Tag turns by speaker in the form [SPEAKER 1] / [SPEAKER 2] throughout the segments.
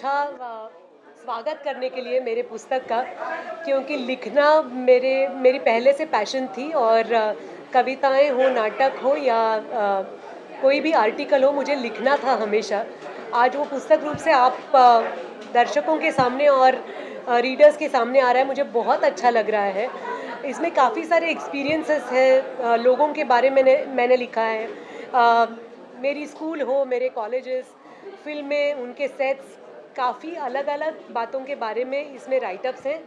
[SPEAKER 1] अच्छा स्वागत करने के लिए मेरे पुस्तक का, क्योंकि लिखना मेरी पहले से पैशन थी। और कविताएं हो, नाटक हो या कोई भी आर्टिकल हो, मुझे लिखना था हमेशा। आज वो पुस्तक रूप से आप दर्शकों के सामने और रीडर्स के सामने आ रहा है, मुझे बहुत अच्छा लग रहा है। इसमें काफ़ी सारे एक्सपीरियंसेस हैं, लोगों के बारे में मैंने लिखा है। मेरी स्कूल हो, मेरे कॉलेजेस, फिल्में, उनके सेट्स, काफ़ी अलग अलग बातों के बारे में इसमें राइटअप्स हैं।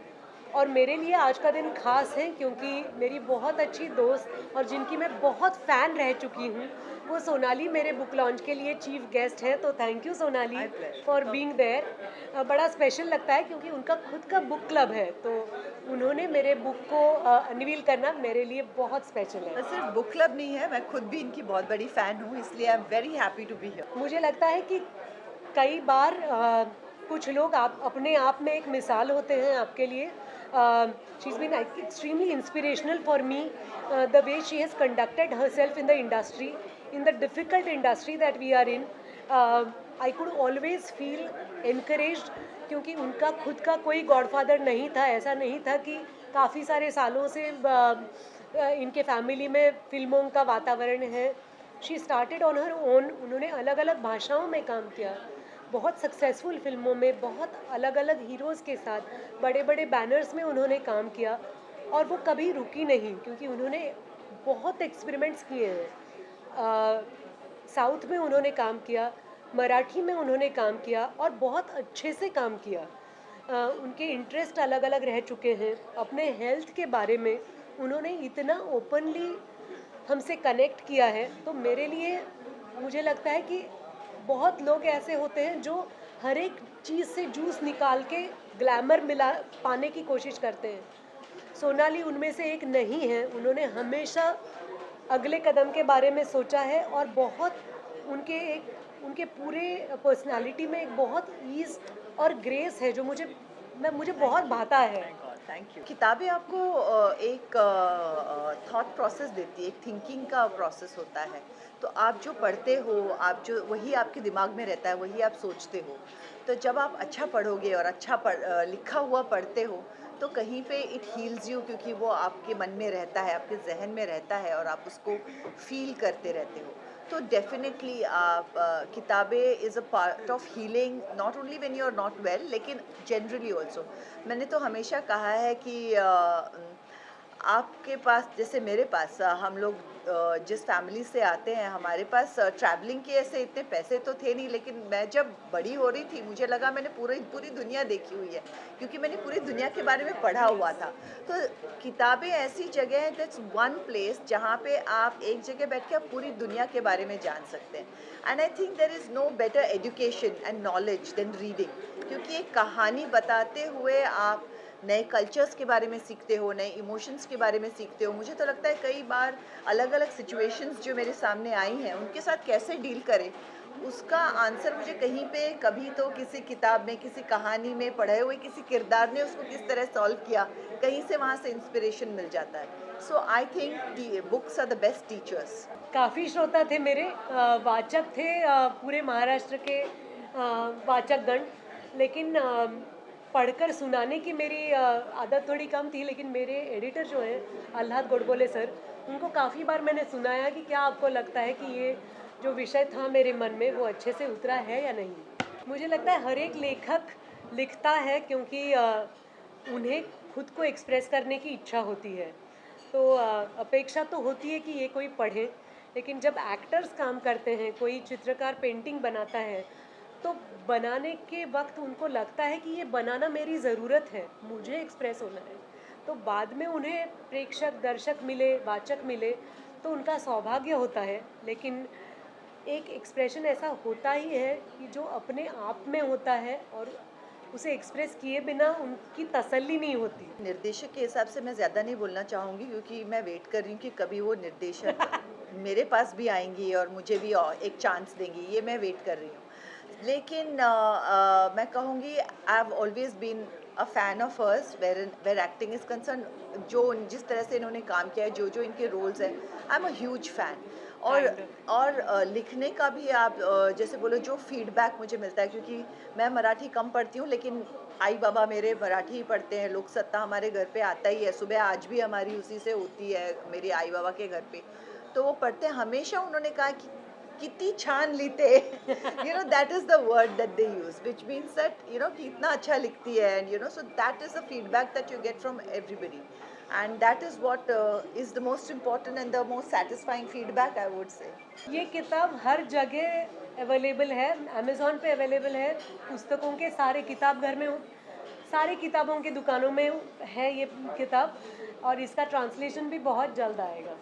[SPEAKER 1] और मेरे लिए आज का दिन खास है, क्योंकि मेरी बहुत अच्छी दोस्त और जिनकी मैं बहुत फ़ैन रह चुकी हूँ, वो सोनाली मेरे बुक लॉन्च के लिए चीफ गेस्ट हैं। तो thank you Sonali for being there. बड़ा स्पेशल लगता है, क्योंकि उनका खुद का बुक क्लब है, तो उन्होंने मेरे बुक को अनवील करना मेरे लिए बहुत स्पेशल है।
[SPEAKER 2] सिर्फ बुक क्लब नहीं है, मैं खुद भी इनकी बहुत बड़ी फ़ैन हूँ, इसलिए I am very happy to be here.
[SPEAKER 1] मुझे लगता है कि कई बार कुछ लोग आप अपने आप में एक मिसाल होते हैं आपके लिए। She is been extremely inspirational for me, the way she has conducted herself in the industry, in the difficult industry that we are in. I could always feel encouraged, क्योंकि उनका खुद का कोई गॉडफादर नहीं था। ऐसा नहीं था कि काफ़ी सारे सालों से इनके फैमिली में फिल्मों का वातावरण है। She started on her own. उन्होंने अलग अलग भाषाओं में काम किया, बहुत सक्सेसफुल फिल्मों में, बहुत अलग अलग हीरोज़ के साथ बड़े बड़े बैनर्स में उन्होंने काम किया। और वो कभी रुकी नहीं, क्योंकि उन्होंने बहुत एक्सपेरिमेंट्स किए हैं। साउथ में उन्होंने काम किया, मराठी में उन्होंने काम किया और बहुत अच्छे से काम किया। उनके इंटरेस्ट अलग अलग रह चुके हैं। अपने हेल्थ के बारे में उन्होंने इतना ओपनली हमसे कनेक्ट किया है। तो मेरे लिए मुझे लगता है कि बहुत लोग ऐसे होते हैं जो हर एक चीज़ से जूस निकाल के ग्लैमर मिला पाने की कोशिश करते हैं। सोनाली उनमें से एक नहीं है। उन्होंने हमेशा अगले कदम के बारे में सोचा है, और बहुत उनके पूरे पर्सनालिटी में एक बहुत ईज़ और ग्रेस है, जो मुझे बहुत भाता है।
[SPEAKER 2] Thank you. किताबें आपको एक थॉट प्रोसेस देती है, एक थिंकिंग का प्रोसेस होता है। तो आप जो पढ़ते हो, आप जो वही आपके दिमाग में रहता है, वही आप सोचते हो। तो जब आप अच्छा पढ़ोगे और अच्छा लिखा हुआ पढ़ते हो, तो कहीं पे इट हील्स यू, क्योंकि वो आपके मन में रहता है, आपके जहन में रहता है और आप उसको फील करते रहते हो। तो डेफिनेटली आप किताबें is a part of healing, not only when you are not well, लेकिन जनरली ऑल्सो। मैंने तो हमेशा कहा है कि आपके पास, जैसे मेरे पास, हम लोग जिस फैमिली से आते हैं, हमारे पास ट्रैवलिंग के ऐसे इतने पैसे तो थे नहीं, लेकिन मैं जब बड़ी हो रही थी मुझे लगा मैंने पूरी पूरी दुनिया देखी हुई है, क्योंकि मैंने पूरी दुनिया के बारे में पढ़ा हुआ था। तो किताबें ऐसी जगह है, दैट्स वन प्लेस जहाँ पे आप एक जगह बैठ के आप पूरी दुनिया के बारे में जान सकते हैं। And I think there is no better education and knowledge than reading, क्योंकि एक कहानी बताते हुए आप नए कल्चर्स के बारे में सीखते हो, नए इमोशंस के बारे में सीखते हो। मुझे तो लगता है कई बार अलग अलग सिचुएशंस जो मेरे सामने आई हैं, उनके साथ कैसे डील करें, उसका आंसर मुझे कहीं पे, कभी तो किसी किताब में, किसी कहानी में, पढ़े हुए किसी किरदार ने उसको किस तरह सॉल्व किया, कहीं से वहाँ से इंस्पिरेशन मिल जाता है। So I think books are the best teachers.
[SPEAKER 1] काफ़ी श्रोता थे मेरे, वाचक थे, पूरे महाराष्ट्र के वाचकगण। लेकिन पढ़कर सुनाने की मेरी आदत थोड़ी कम थी। लेकिन मेरे एडिटर जो हैं, आह्लाद गोडबोले सर, उनको काफ़ी बार मैंने सुनाया कि क्या आपको लगता है कि ये जो विषय था मेरे मन में, वो अच्छे से उतरा है या नहीं। मुझे लगता है हर एक लेखक लिखता है क्योंकि उन्हें खुद को एक्सप्रेस करने की इच्छा होती है। तो अपेक्षा तो होती है कि ये कोई पढ़े। लेकिन जब एक्टर्स काम करते हैं, कोई चित्रकार पेंटिंग बनाता है, तो बनाने के वक्त उनको लगता है कि ये बनाना मेरी ज़रूरत है, मुझे एक्सप्रेस होना है। तो बाद में उन्हें प्रेक्षक, दर्शक मिले, वाचक मिले, तो उनका सौभाग्य होता है। लेकिन एक एक्सप्रेशन ऐसा होता ही है कि जो अपने आप में होता है, और उसे एक्सप्रेस किए बिना उनकी तसल्ली नहीं होती।
[SPEAKER 2] निर्देशक के हिसाब से मैं ज़्यादा नहीं बोलना चाहूँगी, क्योंकि मैं वेट कर रही हूँ कि कभी वो निर्देशक मेरे पास भी आएंगी और मुझे भी एक चांस देंगी, ये मैं वेट कर रही हूँ। लेकिन मैं कहूँगी I have always been a fan of hers where acting is concern. जो जिस तरह से इन्होंने काम किया है, जो जो इनके रोल्स हैं, I am a huge fan. और
[SPEAKER 1] काइंड ऑफ।
[SPEAKER 2] लिखने का भी आप जैसे बोलो जो फीडबैक मुझे मिलता है, क्योंकि मैं मराठी कम पढ़ती हूँ, लेकिन आई बाबा मेरे मराठी ही पढ़ते हैं, लोक सत्ता हमारे घर पे आता ही है, सुबह आज भी हमारी उसी से होती है मेरे आई बाबा के घर पे। तो वो पढ़ते हैं, हमेशा उन्होंने कहा कि कितनी छान लिखते you know that is the word that they use which means that you know कि इतना अच्छा लिखती है, and you know so that is the feedback that you get from everybody, and that is what is the most important and the most satisfying feedback, I would say.
[SPEAKER 1] ये किताब हर जगह available है, Amazon पे available है, पुस्तकों के सारे किताब घर में सारी किताबों की दुकानों में है ये किताब, और इसका ट्रांसलेशन भी बहुत जल्द आएगा।